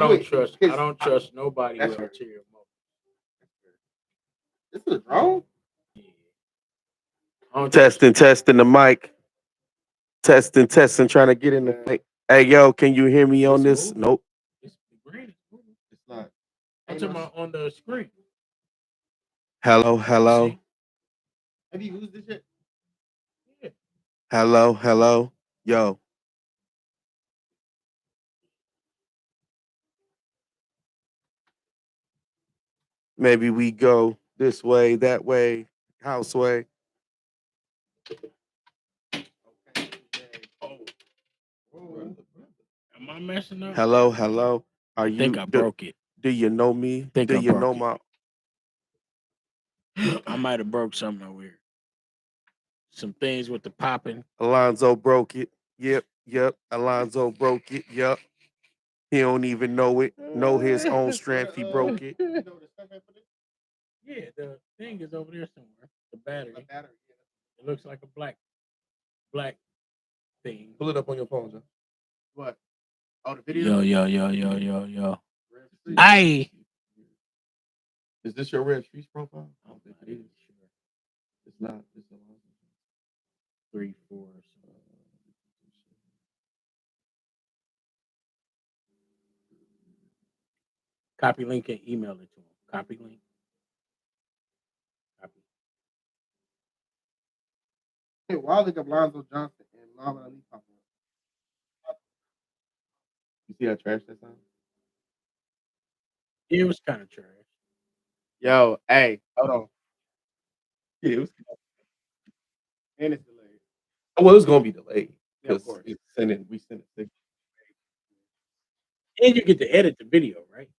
I don't trust nobody That's with right. ulterior motive. This is a drone. Yeah. I don't trust Testing the mic. Testing, trying to get in the mic. Hey, yo, can you hear me on it's this? moving. Nope. It's the green is moving. It's not. I'm Ain't talking no. about on the screen. Hello, You hello, see? Have you used this yet? Yeah. hello. Yo, maybe we go this way, that way, house way. Okay. Oh, Brother. am I messing up? Hello. Are I think you? I broke it. Do you know me? Think Do I you know broke it. my? I might have broke something over here. Some things with the popping. Alonzo broke it. Yep. Alonzo broke it. Yep. He don't even know it. Know his own strength. He broke it. You know the stuff I put in? Yeah, the thing is over there somewhere. The The battery. battery. It looks like a black thing. Pull it up on your phone, John. What? Oh, the video. Yo. Red Street. I Is this your Red Streets profile? I don't think I'm it is. It's not. It's a 3, 4. Copy link and email it to him. Copy link. Copy. Hey, why look up Lonzo Johnson and Muhammad Ali pop up? You see how trash that sounds? It was kind of trash. Yo, hey, hold on. Yeah, it was, and it's delayed. Oh, well, it's gonna be delayed Yeah, of because course. we sent it. And you get to edit the video, right?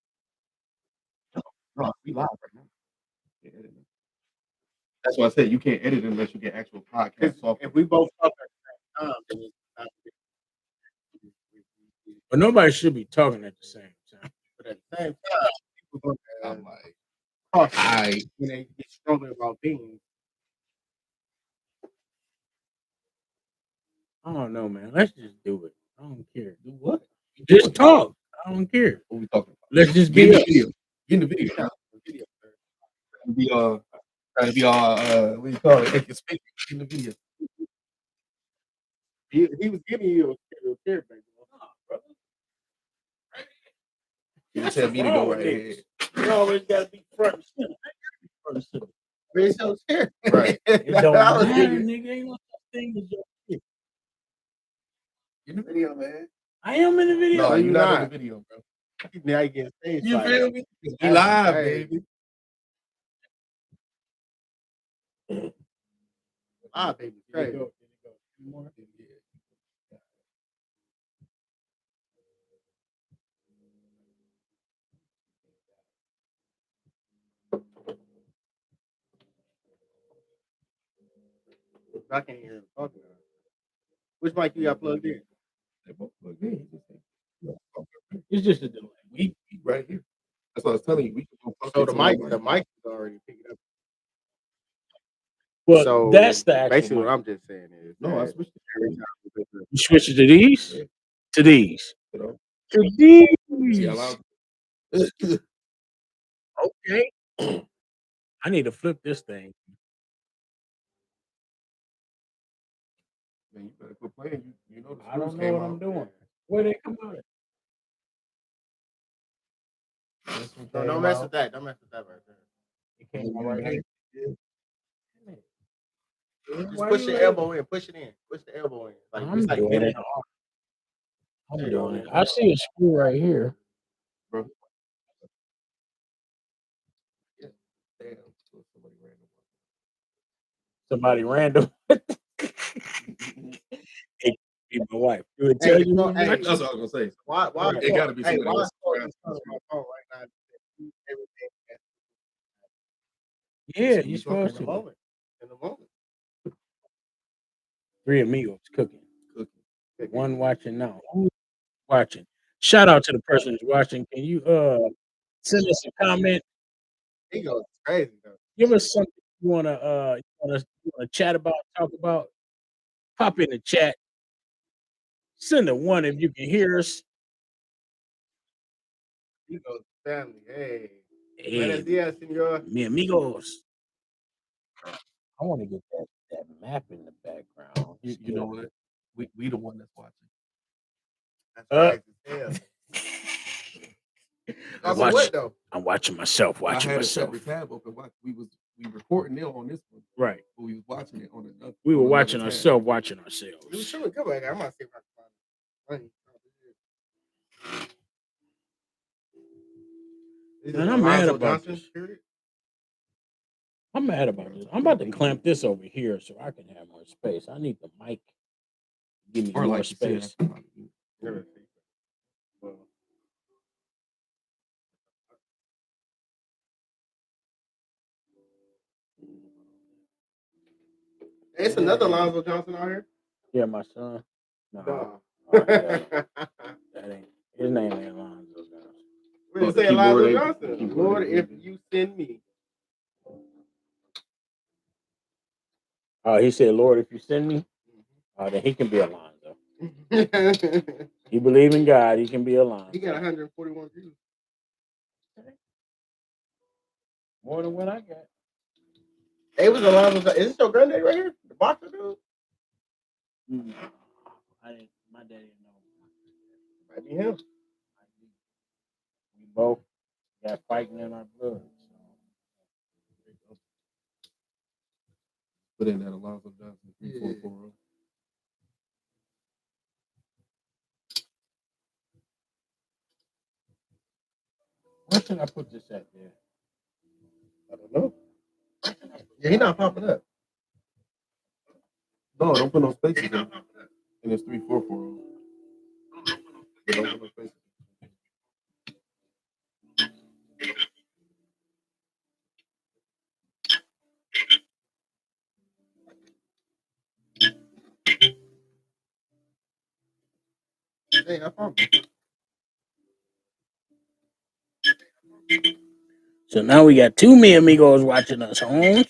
No, we live right now. Can't edit it. That's why I said you can't edit it unless you get actual podcast software. If we both talk at the same time, then it's not. But nobody should be talking at the same time. But at the same time, people gonna I'm like, caution when they get stronger about being. I don't know, man. Let's just do it. I don't care. Do what? Just talk. I don't care. What we talking about? Let's just Get be in the us. video. Get in the video. Video. Be trying to be all what do you call it? Inconspicuous in the video. He was giving you a chair back. Brother. You That's tell what's me to wrong go with right niggas. ahead. You always gotta be front and center. Front and center. Where's your chair? Right. It don't matter, nigga. Ain't no such thing as your shit. In the video, man. I am in the video. No, you're not in the video, bro. Now you get stage. You feel me? We live, baby. Ah, baby. There you go. More. I can't hear him talking. Which mic you got plugged in? They both plugged in. It's just a delay. We right here. That's what I was telling you. We can go so the mic is already picking up. Well, So that's the actual basically mic. what I'm just saying is no, I switched it every time. You switch it to these? Yeah. To these. To these. See, allow Okay. I need to flip this thing. Man, you better quit playing. You know the I don't screws know came what I'm out. doing. Where they come out? No, don't mess with that. Don't mess with that right there. It came out right here. Just push your elbow in. Push it in. Push the elbow in. Like, I'm doing it. I'm There doing you it. go. I see a screw right here. Bro. Yeah. Damn. Somebody random. Somebody random. It be my wife. You would tell you. Hey, that's what I was gonna say. Why? It got to be somebody else. My phone right now. Everything. Yeah, you're supposed to. In the moment. 3 amigos cooking. One watching now. Who's watching? Shout out to the person who's watching. Can you send us a comment? He goes crazy though. Give us something you wanna chat about, talk about. Pop in the chat. Send a 1 if you can hear us. amigos, family. Hey. Hey, Buenos dias, senor. mi amigos. I want to get that map in the background. You know what? We the one that's watching. That's Uh, crazy as hell. I'm Also, what though? watching myself, I watching had a myself. separate tab open. We recording it on this one, Right. but we was watching it on another. We were on another watching tab. ourselves, watching You was ourselves. showing. Come back. I'm gonna see if I can find it. Man, I'm mad about Johnson, this. period? I'm mad about this. I'm about to clamp this over here so I can have more space. I need the mic to give me Or more like you said, space. Never see. Well, it's another Lonzo Johnson out here. Yeah, my son. No, Nah. that ain't his name. Ain't Alonzo Johnson. We didn't say Lonzo Johnson. Lord, if you send me. Oh, he said, "Lord, if you send me, then he can be Alonzo. He believe in God. He can be Alonzo. He got 141 views. More than what I got. It was Alonzo. Is this your granddaddy right here? The boxer dude? I didn't. My dad didn't know. Might be him. We both got fighting in our blood. So. Put in that Alonzo Johnson 3440. Where should I put this at there? I don't know. Yeah, he's not popping up. No, don't put no spaces in. And it's 3440. Don't put no spaces. Hey, I found him. So now we got two me amigos watching us, Holmes.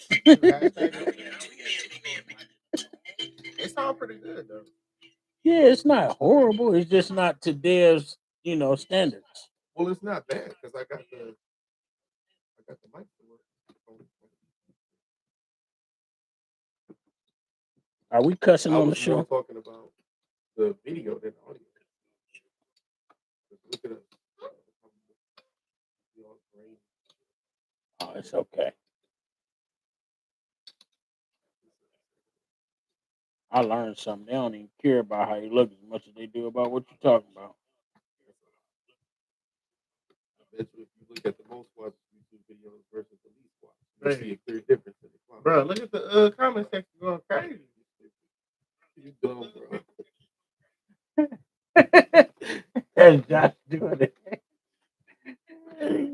It sounds pretty good though. Yeah, it's not horrible. It's just not to theirs, standards. Well, it's not bad because I got the mic to work. Are we cussing I on the was show? more talking about the video than the audio. Look at us. Oh, it's okay. I learned something. They don't even care about how you look as much as they do about what you're talking about. I bet you if you look at the most watched YouTube videos versus the least watched, you see a clear difference in the quality. Bro, look at the comment section going crazy. You dumb, bro. That's Josh doing it.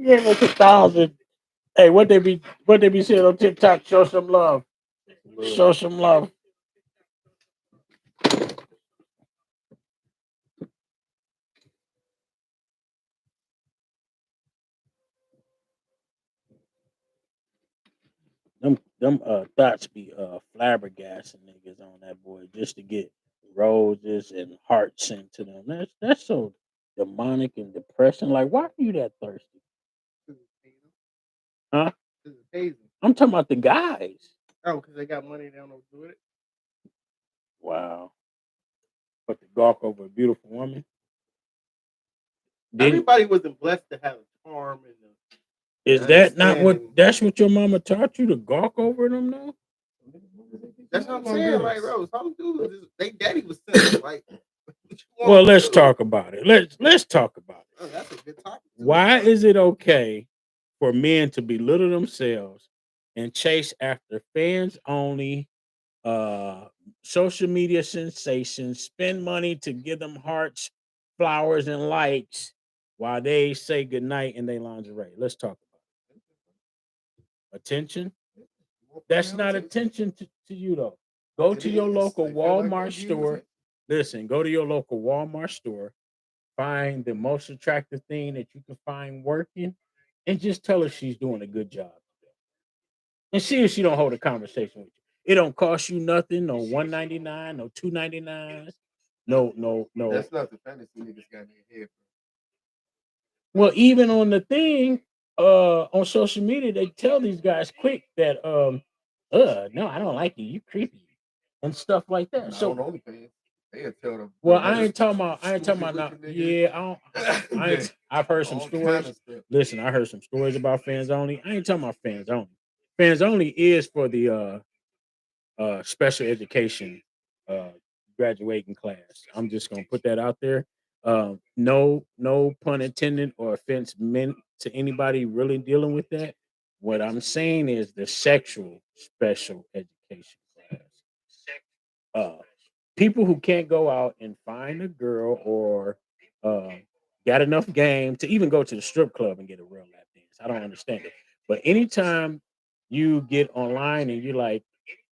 Give us 1,000. Hey, what they be saying on TikTok? Show some love. Show some love. Them thoughts be flabbergasting niggas on that boy just to get roses and hearts sent to them. That's so demonic and depressing. Like, why are you that thirsty? Huh? I'm talking about the guys. Oh, because they got money, they don't know what to do with it. Wow. But to gawk over a beautiful woman. Everybody wasn't blessed to have a charm and is that not what that's what your mama taught you to gawk over them now? That's what I'm saying. Like, bro, some dudes, they daddy was simple. Like, well, let's talk about it. Let's talk about it. Oh, that's a good topic. Why is it okay for men to belittle themselves and chase after fans only social media sensations, spend money to give them hearts, flowers, and likes while they say goodnight in their lingerie? Let's talk about it. Attention? That's not attention to you, though. Go to your local Walmart store. Listen, go to your local Walmart store, find the most attractive thing that you can find working, and just tell her she's doing a good job. And see if she don't hold a conversation with you. It don't cost you nothing, no $1.99, no $2.99. No. That's not the fantasy niggas got in their head. Well, even on the thing, on social media, they tell these guys quick that no, I don't like you. You creepy and stuff like that. Not So on OnlyFans. They'll tell them. well, I ain't talking about now. Yeah, I've heard some All kind stories. of stuff. Listen, I heard some stories about fans only. I ain't talking about fans only. Fans only is for the special education uh graduating class. I'm just gonna put that out there. No pun intended or offense meant to anybody really dealing with that. What I'm saying is the sexual special education class. Uh, People who can't go out and find a girl or uh, got enough game to even go to the strip club and get a real lap dance. I don't understand it. But anytime you get online and you're like,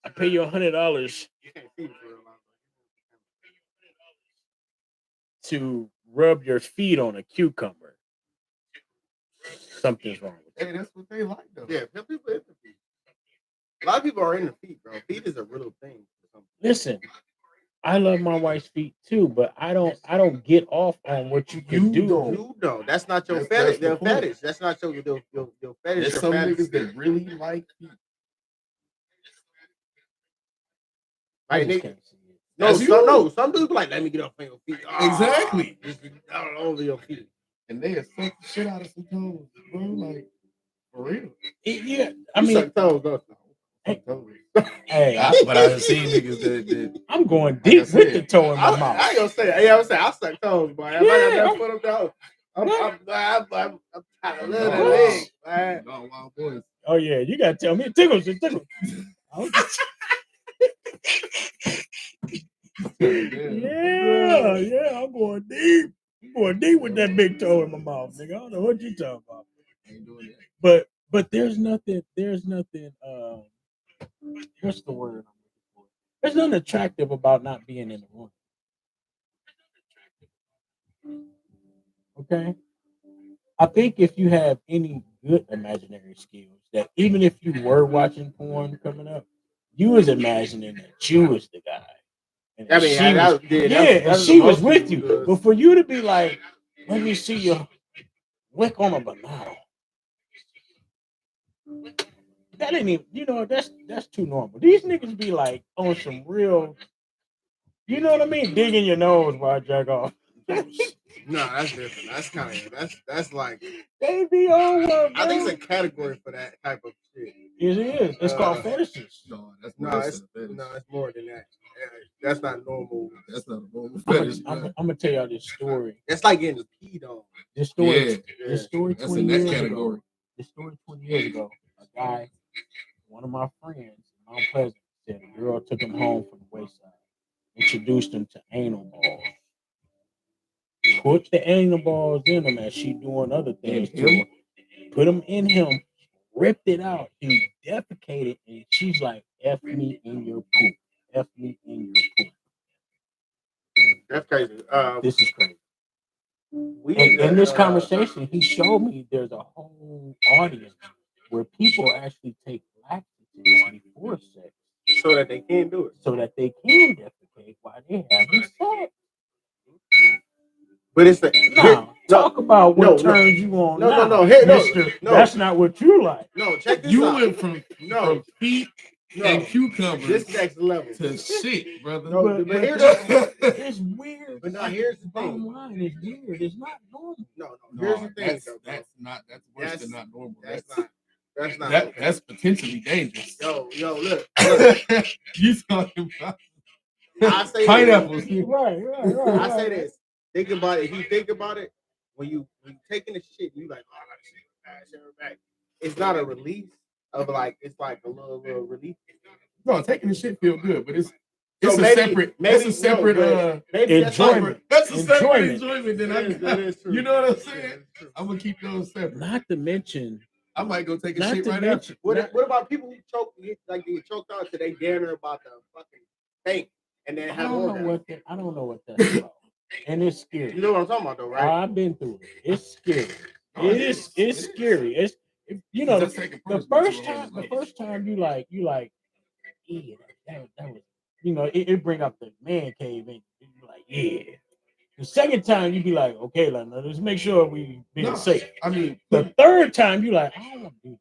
I pay you $100 You can't see the real life. to rub your feet on a cucumber, something's wrong with Hey, that's what they like though. Yeah, people in the feet. A lot of people are in the feet, bro. Feet is a real thing. Listen, I love my wife's feet too, but I don't get off on what you can do. You don't. That's not your fetish. Their fetish. That's not your fetish. There's some niggas that really like feet. I Right, just nigga. can't see it. Some dudes be like, let me get off on your feet. Exactly. Just all over your feet. And they suck the shit out of some toes, bro. Like, for real. Yeah, I You mean, suck toes, don't you? Hey. Suck toes. But I've seen niggas that I'm going Like deep I with the said, toe in my I mouth. ain't gonna say. Yeah, I would say I suck toes, boy. If I got that foot up there, I'm tired of living that leg, man. No, wild boys. Oh yeah, you gotta tell me it tickles. It tickles. Yeah, I'm going deep. I'm going deep with that big toe in my mouth, nigga. I don't know what you talking about. Ain't doing that. But there's nothing. What's the word I'm looking for? There's nothing attractive about not being in the room. Okay. I think if you have any good imaginary skills, that even if you were watching porn coming up, you was imagining that you was the guy. And I mean, she was with you. But for you to be like, let me see you lick on a banana. That ain't even, that's too normal. These niggas be like on some real, you know what I mean? Digging your nose while I jack off. No, that's different. That's kind of that's like They be over. I think it's a category for that type of shit. It is. It's called fetishes. No, it's more than that. That's not normal. That's not a normal fetish. I'm gonna tell y'all this story. It's like getting peed on. This story. Yeah. This story. That's 20 in that years category. ago. This story 20 years ago. A guy, one of my friends in Mount Pleasant, said a girl took him home from the wayside, introduced him to anal balls. Put the anal balls in him as she doing other things to him. Put them in him, ripped it out. He defecated, and she's like, "F me in your poop. F me in your poop." That's crazy. This is crazy. In this conversation, he showed me there's a whole audience where people actually take laxatives before sex, so that they can do it, so that they can defecate while they're having sex. But it's talk about what turns you on. Mister. That's not what you like. No, check this you out. went from feet and cucumbers this next level to shit, brother. But here's it's weird. But now here's the thing. Bottom line is weird. It's not normal. No. Here's the thing. That's worse than not normal. That's not. That's potentially dangerous. Yo, look. You talking about? I say pineapples. Right. I say this. Think about it. If you think about it, when you taking the shit, you like, shit back. It's not a release of like, it's like a little relief. No, taking the shit feel good, but it's a separate enjoyment. That's a separate enjoyment than I got. You know what I'm saying? I'm gonna keep those separate. Not to mention, I might go take a shit right now. What about people who get choked out to they damn about the fucking thing and then have orgasm? I don't know what that's about. And it's scary. You know what I'm talking about, though, right? I've been through it. It's scary. It's scary. It's the first time you like, yeah, that was it bring up the man cave and you're like, yeah. The second time you be like, okay, like, now let's make sure we being No, safe. I mean, The third time you like, I don't want to do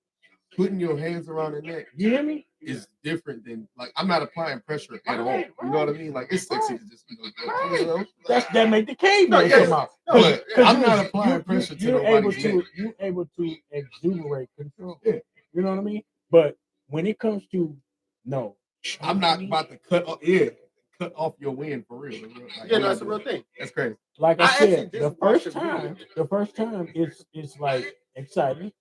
putting your hands around the neck You hear me? is different than like I'm not applying pressure at all. You know what I mean? Like it's sexy to just you know. That make the caveman come out. But I'm not applying pressure to you're able nobody's neck. you're able to exuberate control. Yeah. You know what I mean? But when it comes to no, I'm not about to cut off your win for real. Like, Yeah, no, that's a real thing. That's crazy. Like I said, actually the just watched first a video. time, it's like exciting.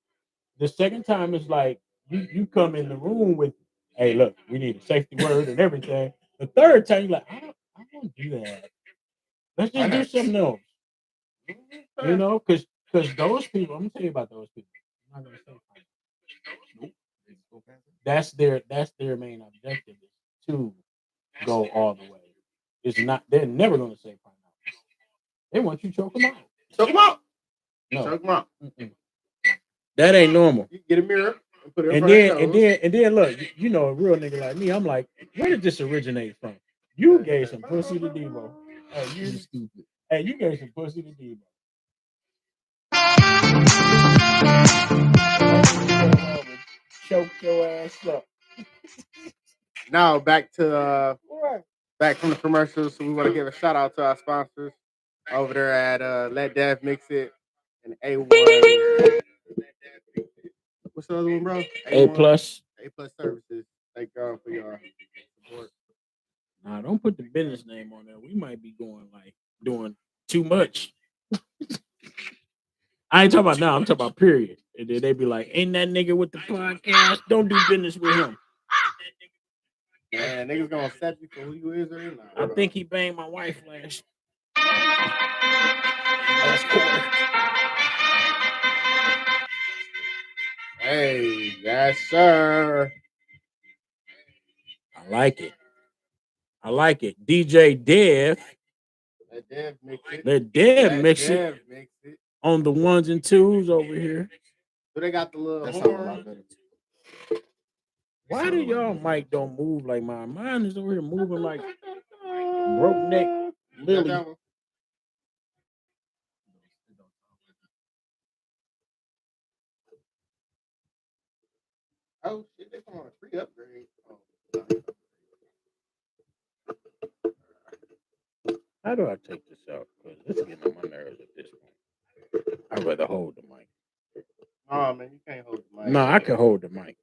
The second time is like you come in the room with, hey, look, we need a safety word and everything. The third time you're like, I don't do that. Let's just do something else. You know, because those people, I'm gonna tell you about those people. I'm not gonna say that's their main objective is to go all the way. It's not they're never gonna say pineapple. They want you to choke them out. Choke them out. No, Choke them out. that ain't normal. You get a mirror and put it in And front then of your and then look, you know, a real nigga like me, I'm like, where did this originate from? You gave some pussy to Debo. Hey, you stupid. Hey, you gave some pussy to Debo. Choke your ass up. Now back to back from the commercials. So we want to give a shout out to our sponsors over there at Let Dev Mix It and A1. What's the other one, bro? A plus. A plus services. Thank y'all for your support. Nah, don't put the business name on there. We might be going like doing too much. I ain't talking about now. I'm talking about period. And then they be like, "Ain't that nigga with the podcast? Don't do business with him." Man, niggas gonna accept you for who you is or not. I think he banged my wife last quarter. Hey, yes, sir. I like it. I like it. DJ Dev. Let Dev mix it. Let Dev Let mix Dev it mix it. on the ones and twos over here. So they got the little That's horn. Why do y'all mic don't move like mine? Mine is over here moving like broke neck Lily. Oh shit, they come on a free upgrade. Oh. How do I take this out? Because it's getting on my nerves at this point. I'd rather hold the mic. Oh man, you can't hold the mic. No, I can hold the mic.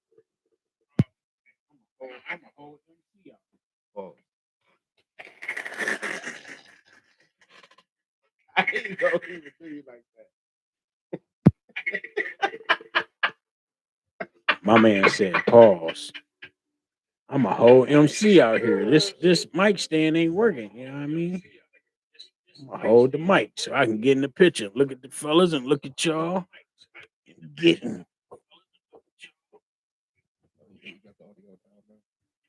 I'm gonna hold MC out. Oh. I ain't gonna even do you like that. My man said, "Pause." I'm a whole MC out here. This mic stand ain't working. You know what I mean? I'm gonna hold the mic so I can get in the picture. Look at the fellas and look at y'all. Getting.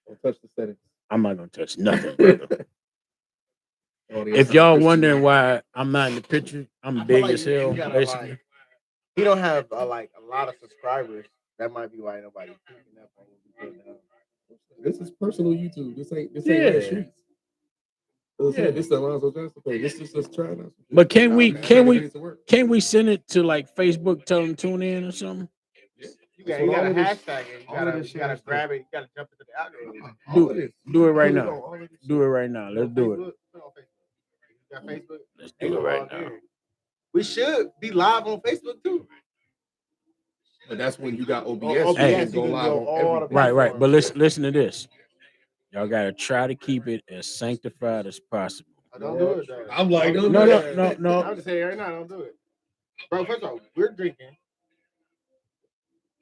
Don't touch the settings. I'm not gonna touch nothing, brother. If y'all wondering why I'm not in the picture, I'm big like as hell. Basically, like, he don't have like a lot of subscribers. That might be why nobody picking up on what we putting out. This is personal YouTube. This ain't real streets. This is Alonzo Johnson page. This is just trying out. But can we send it to like Facebook? Tell them tune in or something. You gotta hashtag it. You gotta grab it. You gotta jump into the algorithm. Do it right now. Do it right now. Let's do it. You got Facebook? Let's do it right now. We should be live on Facebook too. But that's when you got OBS. Hey. Go live on Right. But listen to this. Y'all gotta try to keep it as sanctified as possible. Don't do it though. I'm like, No. I'm just saying right now, don't do it. Bro, first of all, we're drinking.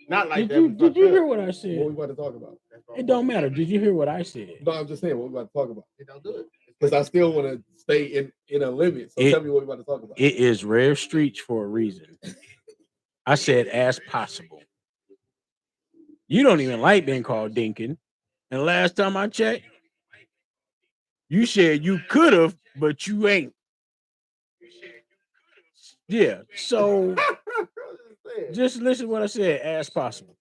Not like did you hear what I said? What we about to talk about? It don't matter. Did you hear what I said? No, I'm just saying what we about to talk about. Don't do it. Because I still want to stay in a limit. So tell me what we about to talk about. It is rare streets for a reason. I said as possible. You don't even like being called Dinkin. And last time I checked, you said you could have, but you ain't. Yeah. So just listen to what I said as possible.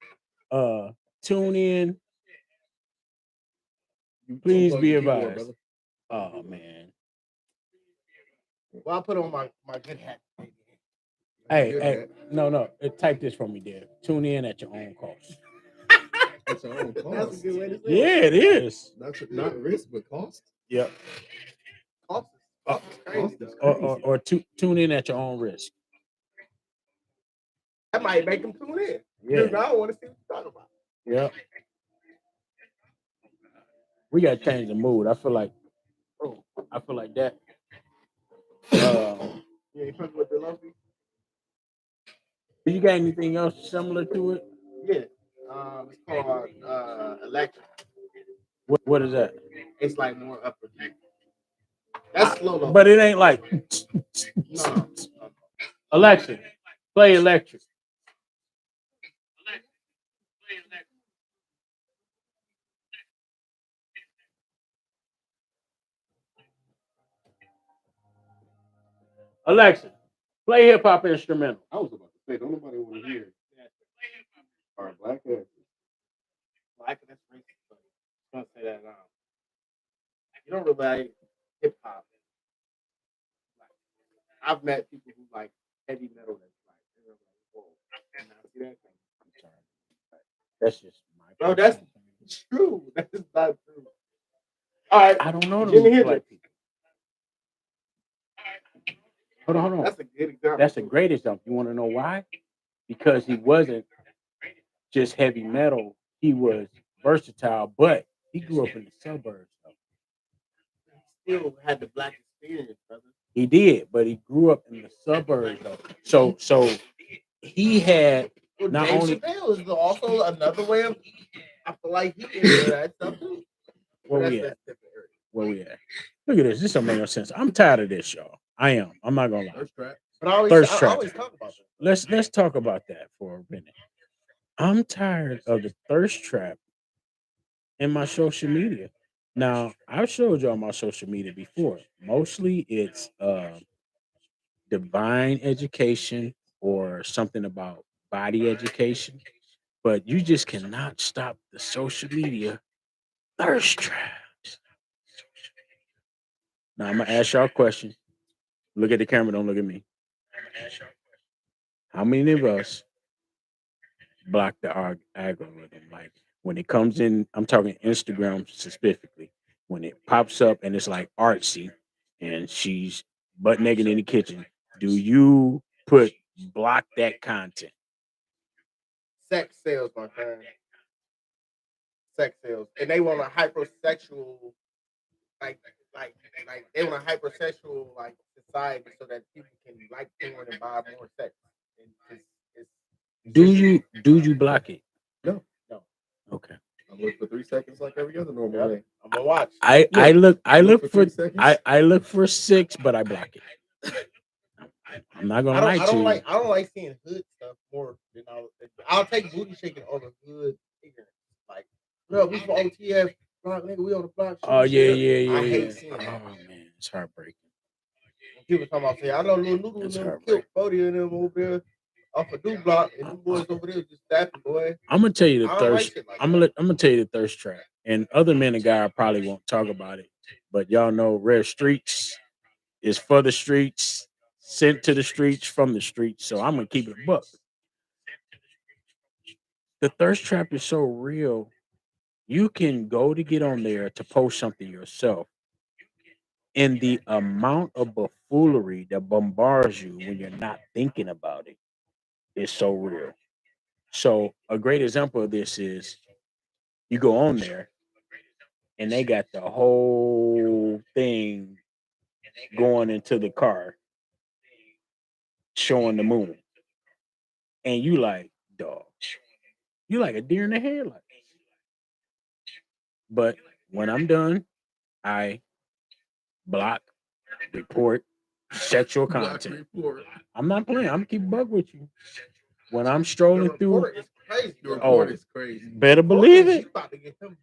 Tune in. Please be advised. Oh man. Well, I'll put on my good hat. Hey, no. Type this for me, Dad. Tune in at your own cost. That's your own That's cost. a good way to say Yeah, it. it is. That's not risk, but cost. Yep. Cost is crazy, Cost is though. Or tune in at your own risk. That might make them tune in. Yeah. Because I don't want to see what you're talking about. Yep. We gotta change the mood. I feel like that. You ain't fucking with the lumpy? You got anything else similar to it? Yeah. It's called electric. What is that? It's like more upper. That's slow low. But it ain't like No. Alexa, play electric. Alexa, play hip hop instrumental. I was about to say, don't nobody want to hear. All right, black ass. Black, that's racist. But I'm gonna say that now. You don't really like hip hop. I've met people who like heavy metal. That's like, they're like, whoa. And I see that thing. I'm sorry. That's just my Bro, that's true. That is not true. All right. I don't know Jimi those Hendrix. black people. Hold on. That's a good example. That's a great example. You want to know why? Because he wasn't just heavy metal. He was versatile, but he grew up in the suburbs. Though. Still had the black experience, brother. He did, but he grew up in the suburbs. Though. So he had Well, not Dave only. Chappelle is also another way of. I feel like he can do that stuff too. Where we at? Look at this. This don't make no sense. I'm tired of this, y'all. I am. I'm not gonna lie. Thirst trap. But I always, Thirst I trap. always talk about that. Let's talk about that for a minute. I'm tired of the thirst trap in my social media. Now, I've showed y'all my social media before. Mostly it's divine education or something about body education. But you just cannot stop the social media thirst traps. Now I'm gonna ask y'all a question. Look at the camera, don't look at me. How many of us block the algorithm? Like when it comes in, I'm talking Instagram specifically. When it pops up and it's like artsy and she's butt naked in the kitchen, do you put block that content? Sex sales, my friend. Sex sales, and they want a hypersexual, like, they want a hypersexual like society so that people can like porn and buy more sex. And Do you block it? No. Okay. I'm looking for 3 seconds like every other normal day. I'm gonna watch. I Look look for for 3 seconds. I look for 6, but I block it. I'm not gonna lie I to don't you. like. I don't like seeing hood stuff more than I'll take booty shaking over hood ignorance. Like, no, we from OTF, block nigga, we on the block. Oh yeah. I hate seeing Oh that. man, it's heartbreaking. When people talking about say, I know little Noodle and It's them heartbreaking. killed 40 of them over there off a new block, and them boys over there just stabbing boy. I'm gonna tell you the I don't like thirst. shit like I'm gonna tell you the thirst trap. And other men and guy probably won't talk about it, but y'all know Red Streets is for the streets, sent to the streets from the streets. So I'm gonna keep it a buck. The thirst trap is so real. You can go to get on there to post something yourself, and the amount of buffoonery that bombards you when you're not thinking about it is so real. So a great example of this is you go on there and they got the whole thing going into the car showing the moon. And you like, dog, you like a deer in the headlights. But when I'm done, I block, report sexual Block content. report. I'm not playing. I'm gonna keep bug with you. When I'm The strolling through, report is crazy. The bro. report Oh. is crazy. better believe You it. about to get them.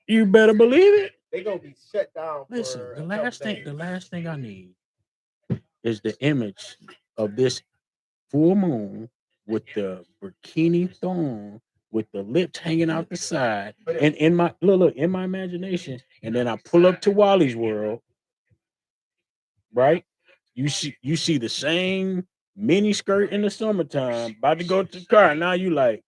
You better believe it. They gonna be shut down. Listen, for the a last couple thing, the days. last thing I need is the image of this full moon with the bikini thong with the lips hanging out the side. And in my look in my imagination, and then I pull up to Wally's World, right? you see the same mini skirt in the summertime, about to go to the car. Now you like,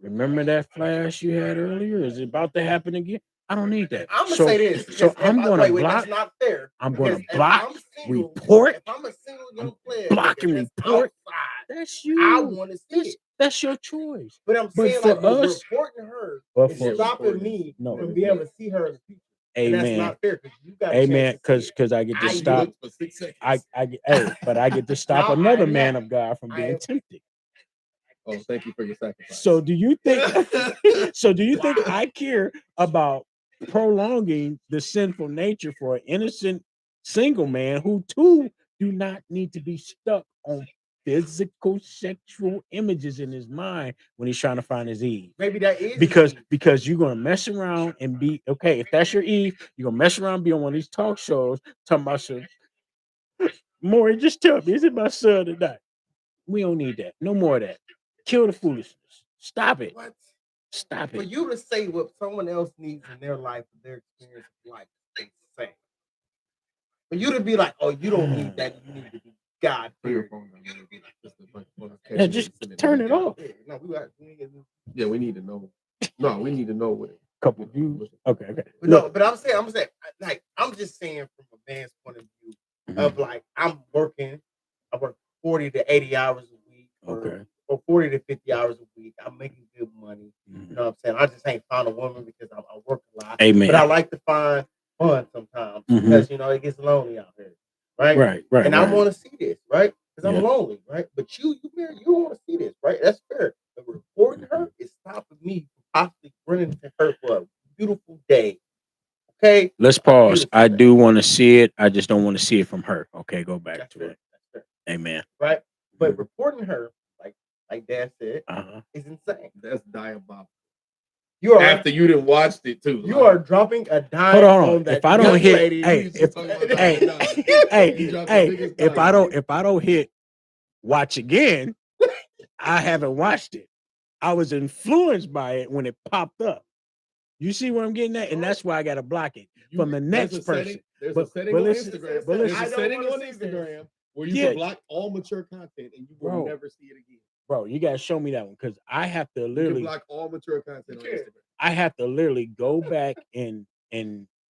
remember that flash you had earlier? Is it about to happen again? I don't need that. I'm gonna So say this so because I'm gonna wait, block. that's not fair. I'm Because gonna if block, I'm single, report, if I'm a single young player, block nigga, and that's report. outside, That's I you. want to see That's it. that's your choice. But I'm But saying, like, for but us, reporting her but is for stopping me no, from being able to see her in the future, and that's amen, not fair because you got a amen. chance to see it. Because I get to I stop. get for 6 I seconds. I get hey, but I get to stop Now I another am man that. of God from I being am. tempted. Oh, thank you for your sacrifice. So do you think? So do you think Wow. I care about prolonging the sinful nature for an innocent single man who too do not need to be stuck on physical sexual images in his mind when he's trying to find his Eve? Maybe that is his Because Eve. because you're gonna mess around and be okay. If that's your Eve, you're gonna mess around and be on one of these talk shows talking about some Maury, just tell me, is it my son or not? We don't need that. No more of that. Kill the foolishness. Stop it. What? Stop For it. you to say what someone else needs in their life, their experience of life, is insane. For you to be like, oh, you don't need that, you need to be God. Period. Yeah, just turn it off. No, Yeah, we need to know. No, we need to know what it. Couple views. Okay, okay. But no, but I'm saying, like, I'm just saying from a man's point of view of Mhm. like, I work 40 to 80 hours a week, Okay. or 40 to 50 hours a week. I'm making good money. You know what I'm saying? I just ain't found a woman because I work a lot. Amen. But I like to find fun sometimes because, it gets lonely out here. Right? Right, And I right. want to see this, right? Because Yeah. I'm lonely, right? But you married, you want to see this, right? That's fair. But reporting her is stopping me from possibly running to her for a beautiful day. Okay? Let's A pause. beautiful I day. do want to see it. I just don't want to see it from her. Okay, go back That's to fair. it. That's fair. Amen. Right? But reporting her, like Dad said, Uh-huh. is insane. That's diabolical. You are After you didn't watched it too. you are dropping a dime Hold on. on that If I don't young hit, lady. hey, if if I don't hit watch again, I haven't watched it. I was influenced by it when it popped up. You see what I'm getting at, and that's why I got to block it from the next person. There's But a setting on listen, Instagram. but There's listen, a setting on Instagram where you Yeah. can block all mature content and you will Bro. never see it again. bro, you gotta show me that one because I have to You can literally, block all mature content on Instagram. I have to literally go back and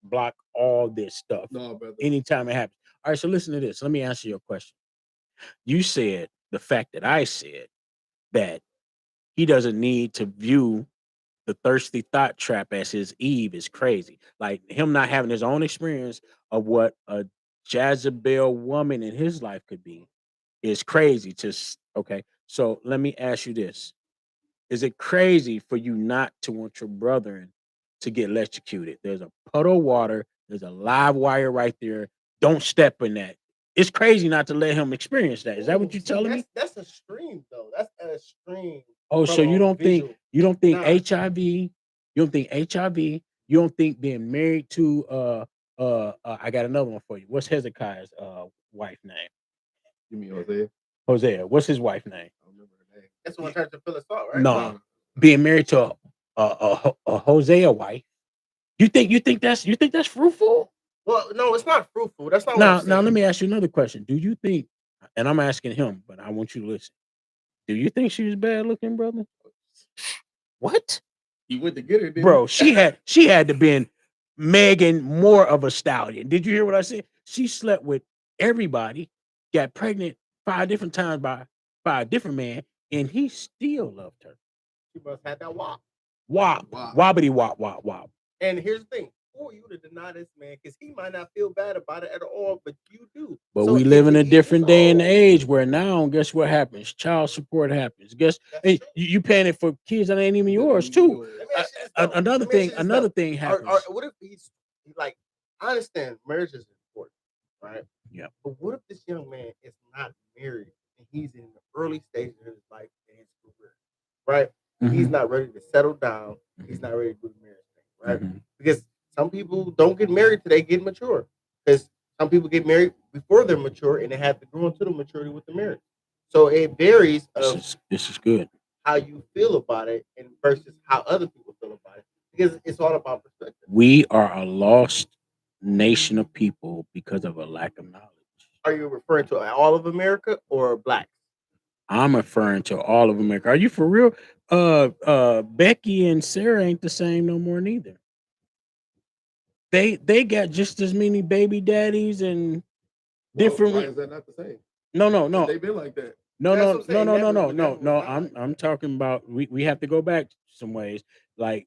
block all this stuff No, brother. anytime it happens. All right, so listen to this. Let me answer your question. You said the fact that I said that he doesn't need to view the thirsty thought trap as his Eve is crazy. Like him not having his own experience of what a Jezebel woman in his life could be is crazy. Okay. So let me ask you this: is it crazy for you not to want your brethren to get electrocuted? There's a puddle of water. There's a live wire right there. Don't step in that. It's crazy not to let him experience that. Is that what you're telling me? That's a stream though. That's a stream. Oh, so you don't think Nah. HIV? You don't think HIV? You don't think being married to I got another one for you. What's Hezekiah's wife name? You mean Hosea? Hosea. What's his wife name? I don't remember her name. That's what turns to Phyllis Salt, right? No, being married to a Hosea wife. You think that's fruitful? Well, no, it's not fruitful. That's not what Now, I'm saying. let me ask you another question. Do you think? And I'm asking him, but I want you to listen. Do you think she was bad looking, brother? What? He went to get her, didn't Bro, he? she had to been Megan more of a stallion. Did you hear what I said? She slept with everybody, got pregnant 5 different times by 5 different men, and he still loved her. She must have that wop. Wop, wobbity wop, wop, wop. And here's the thing: for you to deny this man, because he might not feel bad about it at all, but you do. But So we live in to a each different his day and own. age where now, guess what happens? Child support happens. Guess That's hey, true. you paying it for kids that ain't even yours too. Let me ask you this, though. Another Let me ask you thing, this, though. thing happens. What if he's like? I understand marriage is important, right? Yeah. But what if this young man is not married and he's in the early stages of his life and his career, right? He's Mhm. not ready to settle down. He's not ready to do the marriage thing, right? Mhm. Because some people don't get married till they get mature. Because some people get married before they're mature and they have to grow into the maturity with the marriage. So it varies of This is good. how you feel about it and versus how other people feel about it. Because it's all about perspective. We are a lost nation of people because of a lack of knowledge. Are you referring to all of America or black? I'm referring to all of America. Are you for real? Becky and Sarah ain't the same no more neither. They got just as many baby daddies and different. Why is that not the same? No. They've been like that. No, That's no, what I'm no, saying. no, no, Never- no, never no, was no. not. I'm talking about we have to go back some ways. Like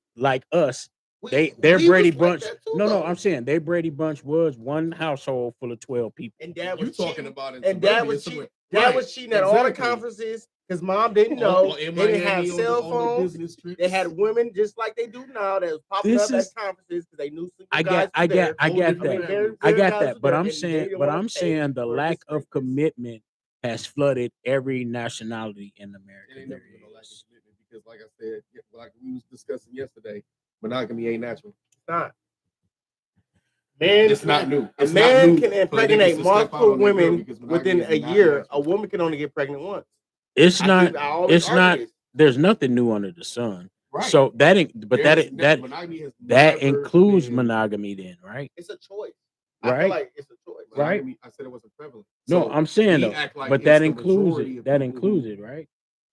us, We- their we Brady was like Bunch. that too, No, though. I'm saying their Brady Bunch was one household full of 12 people. And dad You was talking cheating, about in and dad suburbia, was somewhere- cheating. Dad Right, was cheating at all the exactly. conferences because mom didn't know. In They didn't have Miami cell on the phones. business trips. They had women just like they do now that was popping This up is- at conferences because they knew single I guys get, I were get, there. I Whole get different that. family. I Their get guys that, were but there, I'm and they saying, didn't but wanna I'm pay saying the for lack of restrictions. commitment has flooded every nationality in America. It ain't there never been no lack of is. commitment because, like I said, like we was discussing yesterday, monogamy ain't natural. It's not. Man, It's not new. A It's man not new can for a niggas impregnate to step out multiple on their girl women because monogamy within is a not year. natural. A woman can only get pregnant once. It's not. I always It's argue not. this. There's nothing new under the sun. Right. So that, but There is that monogamy has that never includes been- monogamy, then, right? It's a choice. I Right. feel like it's a choice. Right. monogamy, I said it wasn't prevalent. No, So I'm saying we though, act like but it's that the includes majority it. of That people includes who- it, right?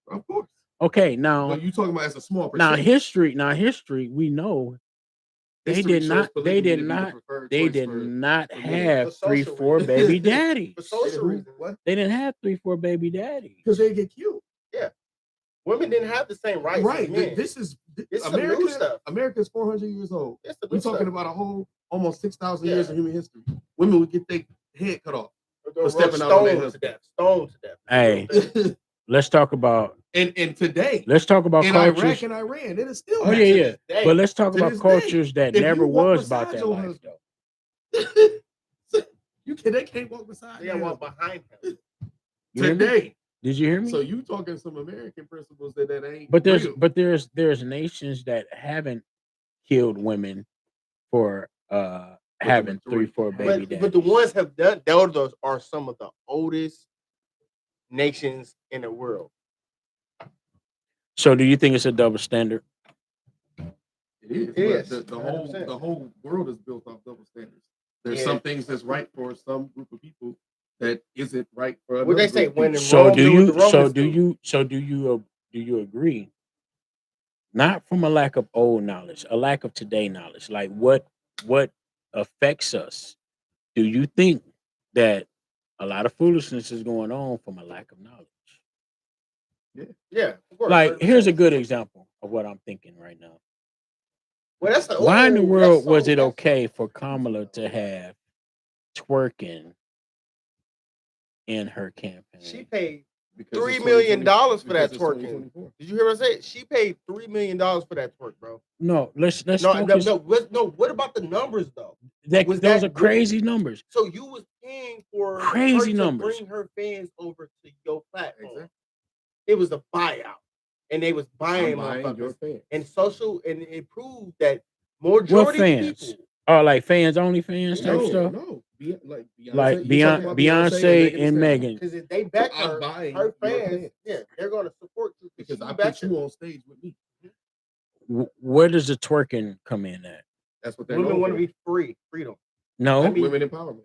Of course. Okay, now, But you talking about as a small now percentage. history. We know they History did shows not. They polygamy did to be the not. preferred They choice did for not men. have For 3, social 4 reasons. baby daddies. For social Who? reasons. What? They didn't have 3, 4 baby daddies. Because they get cute. Women didn't have the same rights Right. as men. This is It's some new America. stuff. America's 400 years old. It's the new We're talking stuff. about a whole almost 6,000 Yeah. years of human history. Women would get their head cut off. They're stepping out on their stoned to death. Stoned to death. Hey, and let's talk about. today Let's talk about in cultures. Iraq and Iran, it is still. Oh yeah. Day. But let's talk To about this cultures that If never you walk was about beside that your life, husband- though. They can't walk beside They you. gotta walk behind him. You hear me? Today. Did you hear me? So you talking some American principles that ain't. But real. there's nations that haven't killed women for having 3, 4 baby daddies. But the ones have done those are some of the oldest nations in the world. So do you think it's a double standard? It is. It is, But the 100%. whole world is built off double standards. There's Yeah. some things that's right for some group of people that isn't right for another What they group say of when people. in So Rome, do do what you? the Romans So do do. you? So do you agree? Not from a lack of old knowledge, a lack of today knowledge. Like what affects us? Do you think that a lot of foolishness is going on from a lack of knowledge? Yeah, of course. Like, here's a 100%. good example of what I'm thinking right now. Well, that's Why in the world was it that's- okay for Kamala to have twerking in her campaign? She paid Because $3 it's million 2020 for that because it's twerking. 2024. Did you hear what I said? She paid $3 million for that twerk, bro. No, let's No, focus. what about the numbers though? That, was those that are crazy numbers. So you was paying for Crazy her numbers. to bring her fans over to your platform. Exactly. It was a buyout, and they was buying I'm buying your motherfuckers. fans. And social, and it proved that majority fans? people. Oh, like fans only fans type stuff. No, like Beyonce, Like you talking about Beyonce Thee and Stallion? Megan. Because if they back I'm her, buying her your fans, fans. yeah, they're gonna support you Because I back put you on stage with me. Where does the twerking come in at? That's what they're Women known want to for. be free, freedom. No, I mean- Women empowerment.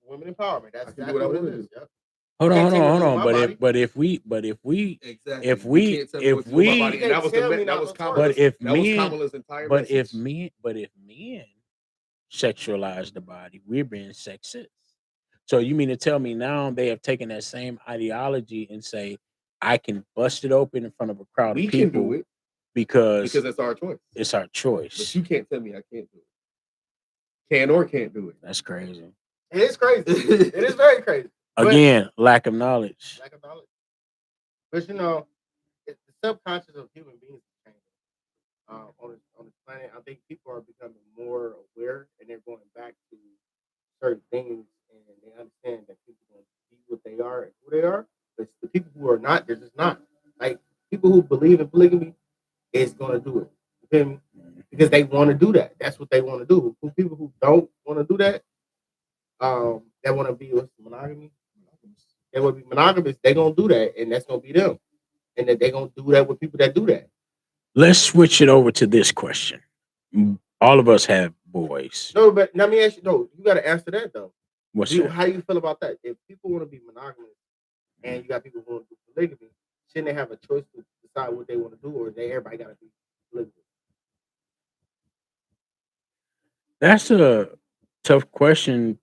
Women empowerment. That's I can do exactly what I what it wanna is. do. Yep. hold can't on. tell me what's my body. But if we, Exactly. If You we- can't tell me if what to do with my we- body. You And that can't was tell me that not was to twerk. Kamala's. but if That was men, Kamala's entire but if message. men sexualize the body, we're being sexist. So you mean to tell me now they have taken that same ideology and say I can bust it open in front of a crowd we of can people do it because because it's our choice. it's our But choice. you can't tell me I can't do it. Can or can't do it. That's crazy. It is crazy. It is very crazy. But- Again, lack of knowledge. Lack of knowledge. But you know, it's the subconscious of human beings is changing. On this planet, I think people are becoming more aware, and they're going back to certain things, and they understand that people don't be what they are and who they are. But the people who are not, they're just not. Like people who believe in polygamy is going to do it. You feel me? Because they want to do that. That's what they want to do. For people who don't want to do that, that want to be with monogamy. They want to be monogamous. They're gonna do that, and that's gonna be them. And that they're gonna do that with people that do that. Let's switch it over to this question. All of us have boys. No, but let me ask you. No, you got to answer that though. What's that? How do you feel about that? If people want to be monogamous and you got people who want to do polygamy, shouldn't they have a choice to decide what they want to do, or they everybody got to be polygamous? That's a tough question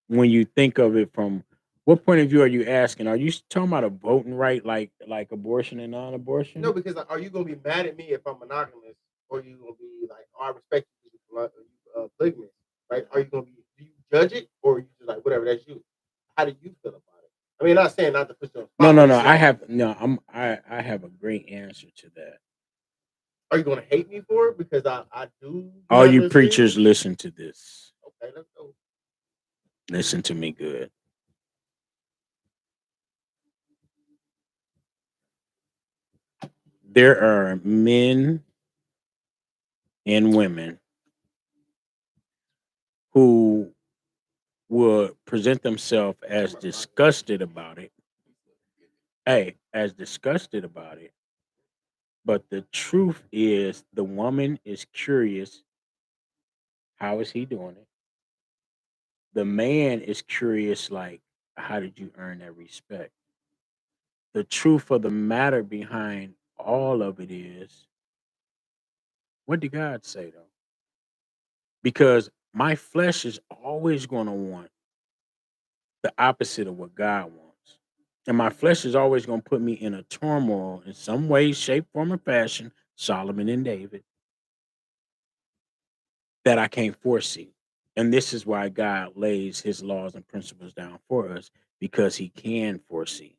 when you think of it from what point of view are you asking? Are you talking about a voting right, like abortion and No, non-abortion? because like, are you gonna be mad at me if I'm monogamous, or are you gonna be like, oh, I respect you, polygamous, right? Are you gonna be? Do you judge it, or are you just like whatever? That's you. How do you feel about it? I mean, not saying not to put you on the No, spot, no, but no. just I saying, have no. I have a great answer to that. are you gonna hate me for it because I do All have you the same? preachers, listen to this. Okay, let's go. Listen to me good. There are men and women who would present themselves as disgusted about it. Hey, as disgusted about it. But the truth is, the woman is curious. How is he doing it? The man is curious, like, how did you earn that respect? The truth of the matter behind all of it is, what did God say though? Because my flesh is always going to want the opposite of what God wants. And my flesh is always going to put me in a turmoil in some way, shape, form, or fashion, Solomon and David, that I can't foresee. And this is why God lays his laws and principles down for us, because he can foresee.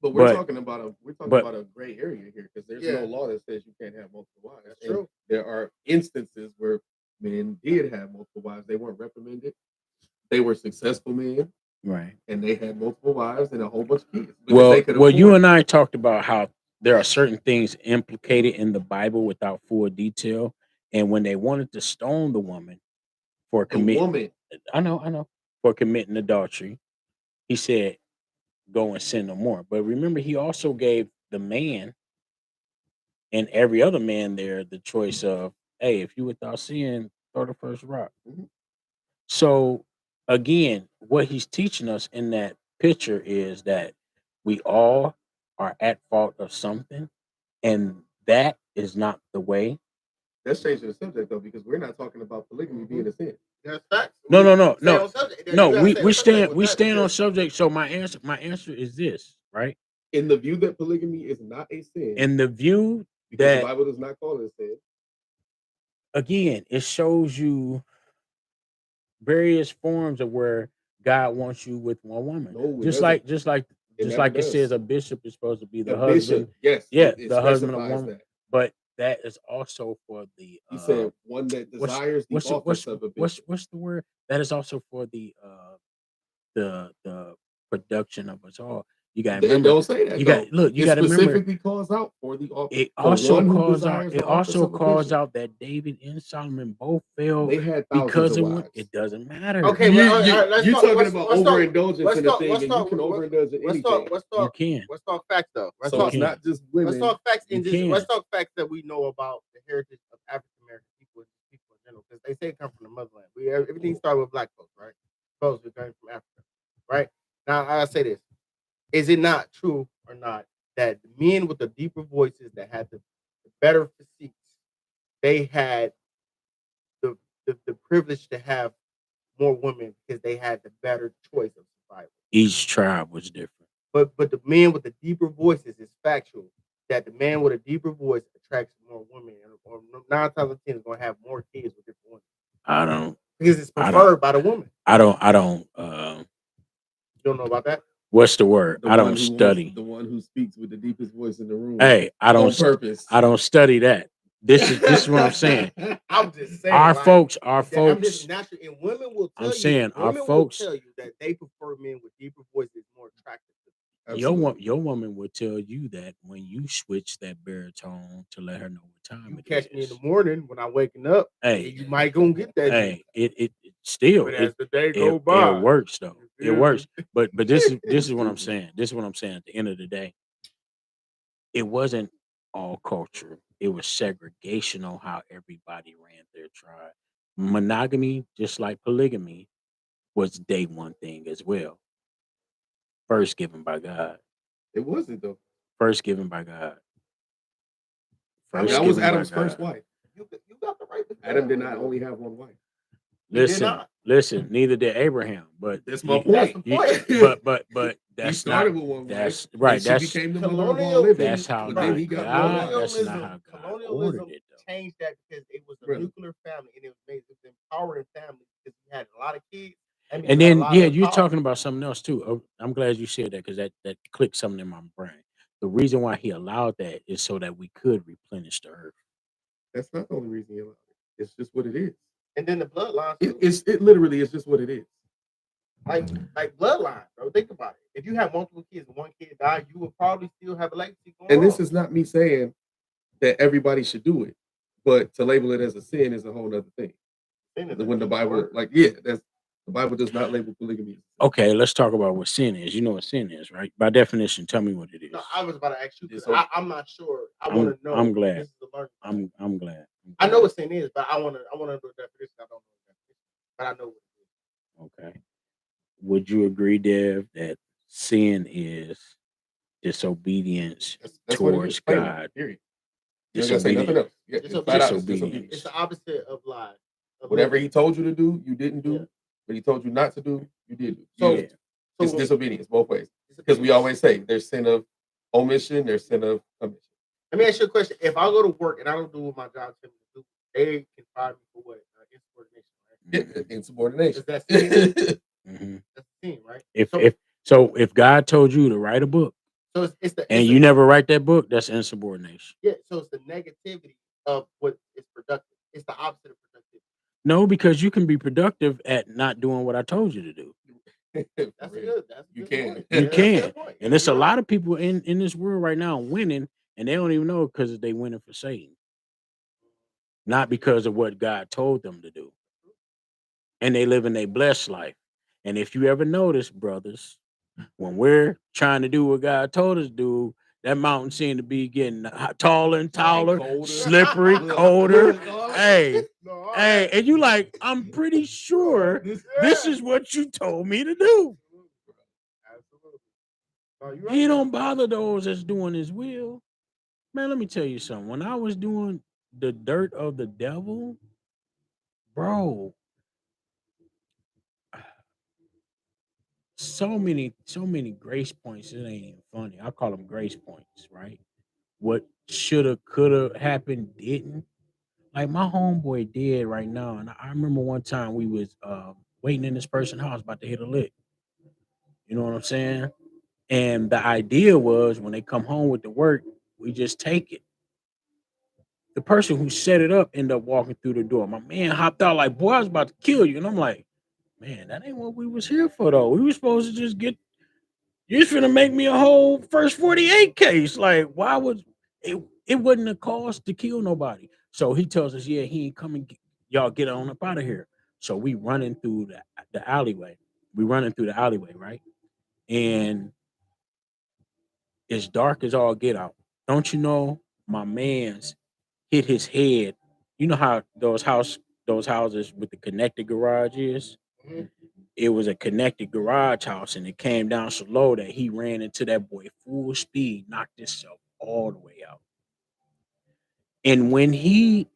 But But we're talking but about a gray area here because there's Yeah. no law that says you can't have multiple wives. That's And true. there are instances where men did have multiple wives. They weren't reprimanded. They were successful men right. and they had multiple wives and a whole bunch of kids because Well, they could you afford and it. I talked about how there are certain things implicated in the Bible without full detail, and when they wanted to stone the woman for The commit, woman, I know, for committing adultery, he said, "Go and sin no more." But remember, he also gave the man and every other man there the choice of, "Hey, if you without sin, throw the first rock." Mhm. So again, what he's teaching us in that picture is that we all are at fault of something, and that is not the way. that's changing the subject though because we're not talking about polygamy being a sin. That's facts. No, no, no, Stay no, on subject. no. You gotta We stay on we subject stand with we that stand on because subject. So my answer is this, right? In the view that polygamy is not a sin, In the view because the that, Bible does not call it a sin. again, it shows you various forms of where God wants you with one woman. No, it Just doesn't. like just like It just never like it says does. a bishop is supposed to be The the husband. bishop, yes, Yeah, it the husband of specifies woman. that. But that is also for the He said one that what's desires the what's the- office of a bishop. what's the word? That is also for the production of us all. You gotta It remember, don't say that though. you It gotta remember, specifically calls out for the it for also one who calls out desires it the office also of a calls bishop. out that David and Solomon both fell They had thousands because of of what, wives. it doesn't matter. okay, but all right, let's You're talk. talking about Let's talk. overindulgence Let's in a talk. thing, Let's and you talk. can overindulge in anything. You can. Let's talk facts though. Let's So You talk. it's can. not just Let's women. talk facts You and just can. let's talk facts that we know about the heritage of African American people and people in general, because they say it come from the motherland. Everything started with black folks, right? Folks who came from Africa, right? Now I say this: is it not true or not that the men with the deeper voices that had the better physiques, they had the, the privilege to have more women because they had the better choice of survival. Each tribe was different. But the men with the deeper voices is factual that the man with a deeper voice attracts more women, or 9 times out of 10 is going to have more kids with different women I don't. because it's I don't. preferred by the woman. I don't. I don't. You don't know about that? What's the word? I don't study. The one who speaks with the deepest voice in the room Hey, on purpose. I don't study that. This is what I'm saying. I'm just saying, Our like, folks, I'm just natural, and I'm saying our women will folks, tell you that they prefer men with deeper voices more attractive to them. Absolutely. your woman will tell you that when you switch that baritone to let her know what time You it catch me in the is. morning when I'm waking up, and Hey, you might gonna get that. hey, it still But as the day it go it by, works though. you It feel me? works. But this is what I'm saying. This is what I'm saying. At the end of the day, it wasn't all culture. It was segregational how everybody ran their tribe. Monogamy, just like polygamy, was day one thing as well. First given by God. It wasn't though. First given by God. I mean, First That was given by Adam's first God. wife. you got the right to Adam did not only have one wife. He did Listen, not. listen. Neither did Abraham, but That's my That's point. the point. but He that's started not. with one wife. That's Then right. she That's became the mother of all Colonial- living. that's how But Right. then he got more God. wives. That's not Colonialism- how God colonialism ordered it, though. changed that because it was a Brother. nuclear family and it was made it was empowering family because you had a lot of kids. That means And you had a then lot yeah, of you're power. talking about something else too. I'm glad you said that because that clicked something in my brain. The reason why he allowed that is so that we could replenish the earth. That's not the only reason he allowed it. It's just what it is. And then the bloodlines. It literally is just what it is. like bloodline, bro. Think about it. If you have multiple kids and one kid died, you would probably still have a legacy going And this on. is not me saying that everybody should do it, but to label it as a sin is a whole other thing. When the Bible, that's the Bible does not label polygamy. Okay, let's talk about what sin is. You know what sin is, right? By definition, tell me what it is. No, I was about to ask you because So- I'm not sure. I want to know. I'm glad. This is the learning. I'm glad. I know what sin is, but I want to know the definition. I don't know the definition, but I know what it is. Okay. Would you agree, Dev, that sin is disobedience That's what it towards is. Plain God? out, period. You ain't gotta say nothing else. Yeah, it's flat out, it's Disobedience. It's the opposite of lies. Of Whatever living. he told you to do, you didn't do. Yeah. What he told you not to do, you did do. So- Yeah. It's disobedience both ways. Because we always say there's sin of omission, there's sin of commission. Let me ask you a question. If I go to work and I don't do what my job tells me to do, they can fire me for what? Insubordination, right? Insubordination. Is that sin? Mhm. That's sin, right? If God told you to write a book So it's the and you never write that book, that's insubordination. yeah. So it's the negativity of what is productive. It's the opposite of productive. No, because you can be productive at not doing what I told you to do. That's good. That's a You good can. point. You Yeah, that's a can. good point. And there's a You're lot right. of people in this world right now winning, and they don't even know because they winning for Satan, not because of what God told them to do. And they living a blessed life. And if you ever notice, brothers, when we're trying to do what God told us to do, that mountain seemed to be getting taller and taller, colder. slippery, Look, colder. look, Hey, No, all hey, right. and you like, I'm pretty sure this is what you told me to do. Absolutely. No, you're He right. don't bother those that's doing his will. Man, let me tell you something. When I was doing the dirt of the devil, bro, so many grace points. It ain't even funny. I call them grace points, right? What shoulda, coulda happened didn't. Like my homeboy did right now, and I remember one time we was waiting in this person's house about to hit a lick. You know what I'm saying? And the idea was when they come home with the work, we just take it. The person who set it up ended up walking through the door. My man hopped out like, boy, I was about to kill you. And I'm like, man, that ain't what we was here for though. We were supposed to just get you're just gonna make me a whole first 48 case. Like, why would it wouldn't have cost to kill nobody? So he tells us, yeah, he ain't coming. Y'all get on up out of here. So we running through the alleyway. We running through the alleyway, right? And it's dark as all get out. Don't you know my man's hit his head? You know how those houses with the connected garage is? Mhm. It was a connected garage house and it came down so low that he ran into that boy full speed, knocked himself all the way out. And when he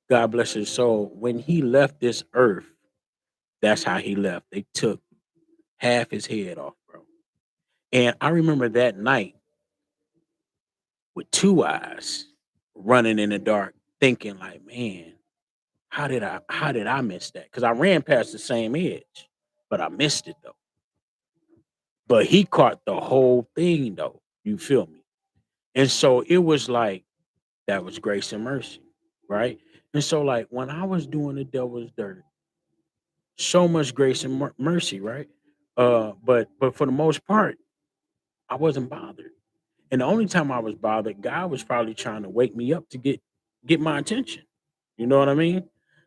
God bless his soul, when he left this earth, that's how he left. They took half his head off, bro. And I remember that night with two eyes running in the dark, thinking like, man, how did I miss that? Because I ran past the same edge, but I missed it though. But he caught the whole thing though. You feel me? And so it was like that was grace and mercy, right? And so like when I was doing the devil's dirt, so much grace and mercy, right? But for the most part, I wasn't bothered. And the only time I was bothered, God was probably trying to wake me up to get my attention. You know what I mean?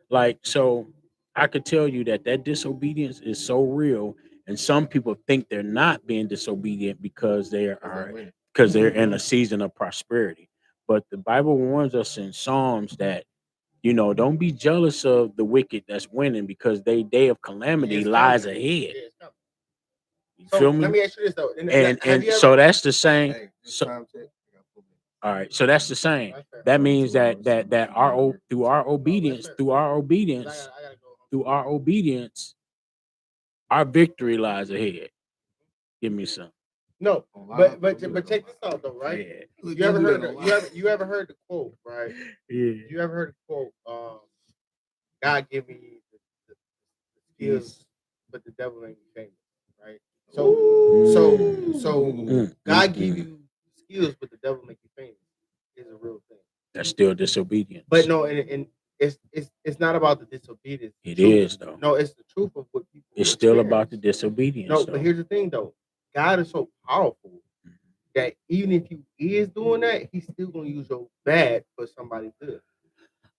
Like so I could tell you that that disobedience is so real and some people think they're not being disobedient because they're in a season of prosperity. But the Bible warns us in Psalms that You know, don't be jealous of the wicked that's winning because they day of calamity It's lies coming. ahead. Yeah, it's coming. You So feel let me? me ask you this though. And Have you so ever? that's the same. Hey, this So time check. I got 4 minutes. all right, so that's the same. That's fair. That means that through our No, obedience, fair. through our 'Cause obedience, I gotta go. through our obedience, our victory lies ahead. Give me some. No, On live, but don't do but it check on this live. out though, right? Yeah. Look, You don't ever do heard that on the, live. you ever heard the quote, right? Yeah. You ever heard the quote? God give me the skills, but the devil make me famous, right? So God give you skills, but the devil make you famous is a real thing. That's still disobedience. But no, and it's not about the disobedience. It Truth. is though. No, it's the truth of what people. It's still about the experience. disobedience. No, though. but here's the thing though. God is so powerful that even if you is doing that, he's still gonna use your bad for somebody good.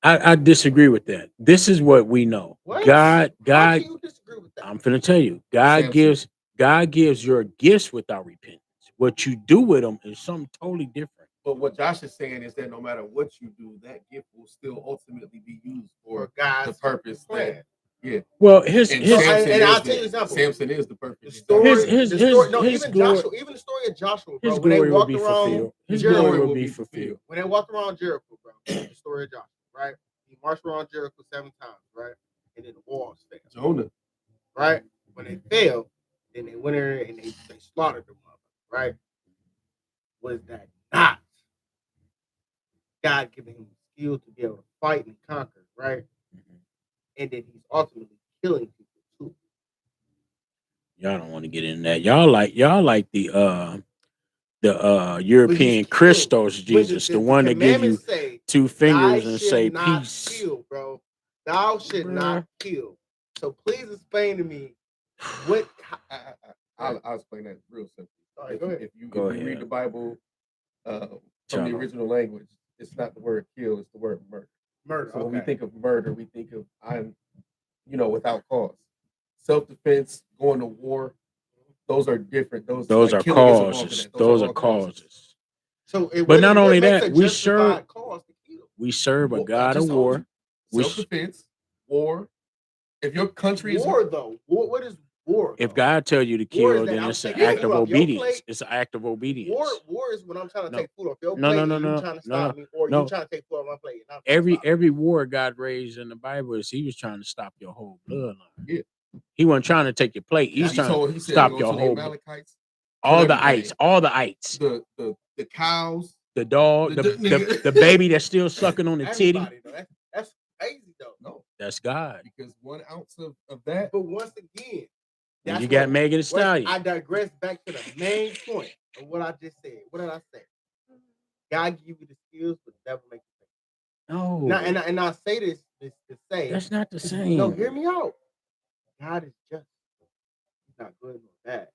I disagree with that. This is what we know. What? God, How can you disagree with that? I'm finna tell you, God Samson. gives your gifts without repentance. What you do with them is something totally different. But what Josh is saying is that no matter what you do, that gift will still ultimately be used for God's the purpose plan. that Well, and Samson I'll is tell you an example. Samson is the The perfect story, example. no, his even glory, Joshua, even the story of Joshua, bro. his When they glory will walked be around fulfilled. His Jericho, glory will be fulfilled. when they walked around Jericho, bro, the story of Joshua, right? He marched around Jericho 7 times, right? And then the walls fell, Jonah. right? When they fell, then they went in and they slaughtered them, right? Was that not God giving him the skill to be able to fight and conquer, right? And then he's ultimately killing people too. Y'all don't want to get in that. Y'all like the European killed. Christos But Jesus, the one that give you commandments say, 2 "Thou fingers and shalt say not peace. kill, bro. Thou should not kill." So please explain to me what. I'll explain that real simple. All right, go ahead. If you Go read ahead. the Bible from Tell the 'em. original language, it's not the word kill, it's the word murder. Murder. So when we think of murder, we think of I'm, without cause. Self-defense, going to war, those are different. Those Those like are killing is involved in causes. that. Those are are all causes. So, But not only what makes that, a justified cause to kill? we serve a Well, I God of just told war. you. We Self-defense, war. If your country is War, though. What is war? If though? God tell you to War is kill, that then I'm it's an taking act food of off your obedience. plate. It's an act of obedience. War is when I'm trying to No. take food off your No, plate no, no, and you no, trying to no, stop no, me, or no. you trying to take food off my plate. And I'm trying to Every stop you. every war God raised in the Bible is he was trying to stop your whole bloodline. Yeah. He wasn't trying to take your plate. He was He trying to said, stop go your to the whole Amalekites, all the everything. ites, all the ites. The cows, The dog, the baby that's still sucking on the titty. Everybody, though. That's crazy though. No, That's God. because 1 ounce of that. But once again, And you that's got what- Megan Thee Stallion. I digress back to the main point of what I just said. What did I say? God give you the skills, but the devil make you think. No, Now, and I say this to say that's not the same. No, hear me out. God is just. He's not good nor bad.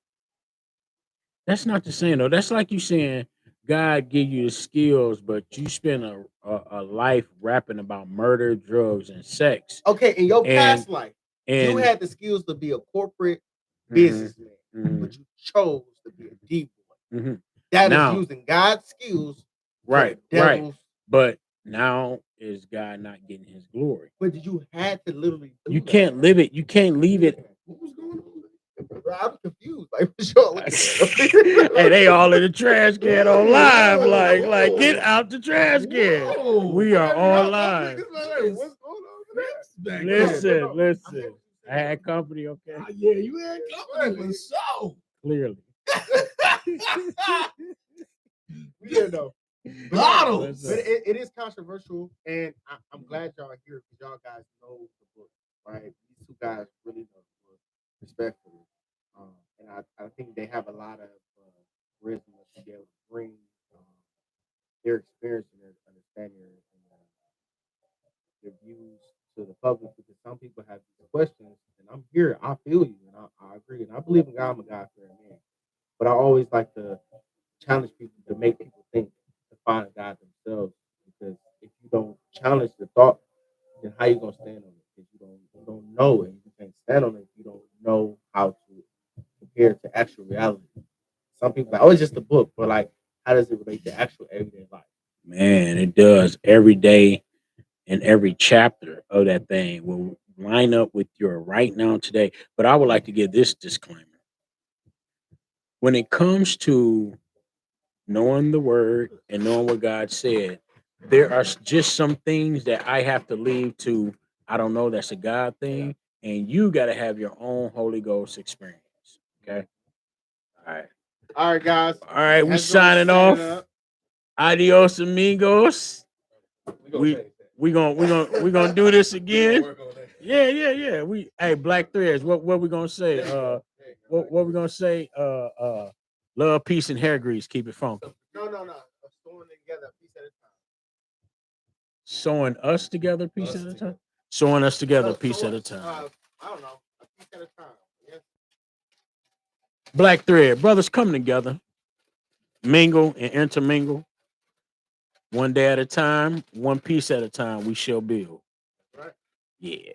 That's not the same though. That's like you saying God give you the skills, but you spend a life rapping about murder, drugs, and sex. Okay, in your And- past life, you And had the skills to be a corporate Mhm, businessman, mhm, but you chose to be a D boy. mhm. That is Now- using God's skills for right, the right. devil's. But now is God not getting his glory? But you had to literally do You that. can't live it. You can't leave it. What was going on? Bro, I'm confused. Like, for sure. Hey, they all in the trash can on live. Like, get out the trash can. Whoa. We are on live. What's going on with that? Listen. I had company, okay? Yeah, you had company for sure. Clearly. Yeah, no. Bottles. But it is controversial, and I'm glad y'all are here because y'all guys know the book, right? These two guys really know the book, respectfully. And I think they have a lot of wisdom to be able to bring their experience and their understanding and their views to the public because some people have these questions, and I'm here. I feel you, and I agree, and I believe in God. I'm a God-fearing man, but I always like to challenge people to make people think, to find God themselves. Because if you don't challenge the thought, then how you gonna stand on it? If you don't know it, you can't stand on it. If you don't know how to compare it to actual reality. Some people like, oh, it's just a book, but like, how does it relate to actual everyday life? Man, it does. Every day and every chapter of that thing will line up with your right now today. But I would like to give this disclaimer. When it comes to knowing the word and knowing what God said, there are just some things that I have to leave to, I don't know, that's a God thing. And you got to have your own Holy Ghost experience. Okay. All right. All right, guys. All right. We That's gonna signing set it off. up. Adios, amigos. We We gonna do this again. work on that. Yeah. Hey, Black Threads, what we gonna say? What we gonna say? Love, peace, and hair grease. Keep it funky. No. Sewing together a piece at a time. Sewing us together, a piece Us at a together. time. Sewing us together, a So- piece so at a what? time. I don't know, a piece at a time. Yes. Black Thread, brothers, come together, mingle and intermingle. One day at a time, one piece at a time. We shall build. Right. Yeah.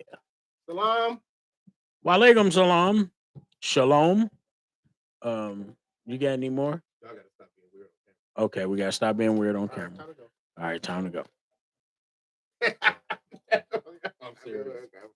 Salam. Walaikum salam. Shalom. You got any more? Y'all gotta stop being weird. Okay, we gotta stop being weird on All right, camera. time to go. All right, time to go. I'm serious. Okay.